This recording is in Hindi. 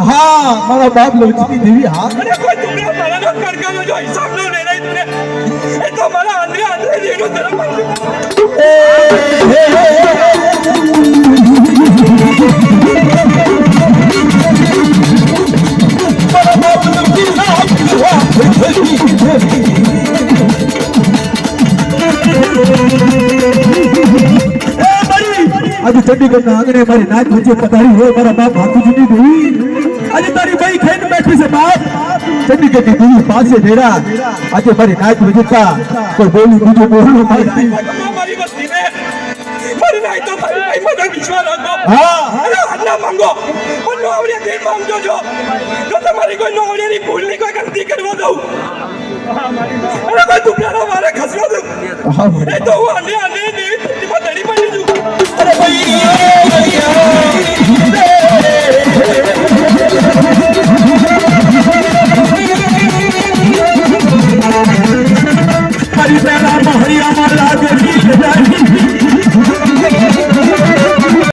हाँ मारा बाप लक्ष्मी देवी हाँ अरे कोई तुमने हमारा ना करका में जो हिसाब ना ले रही तुमने ये तो हमारा आंध्रे आंध्रे देखो तेरा मारा बाप लक्ष्मी आज चंडीगढ़ ना आंगणे मारी नाच मुझे पधारी हो मारा बाप हाथू जी देवी आज तारी भाई खेत बैठी से बाप चंडीगढ़ की देवी पास से मेरा आज मारी नाच मुझे का कोई बोली मुझे बोलो हमारी बस्ती में मारी नहीं तो भाई भाई मदर विश्वास रखो हाँ अरे अन्ना मांगो और नौकरी देर मांगो जो तो तुम्हारी कोई नौकरी नहीं भूलने कोई गलती करवा दो अरे भाई तुम यार हमारे खसरा दो ये तो वो अन्य अन्य नहीं तुम बड़ी बड़ी जो अरे भाई हरी प्यारा हरिया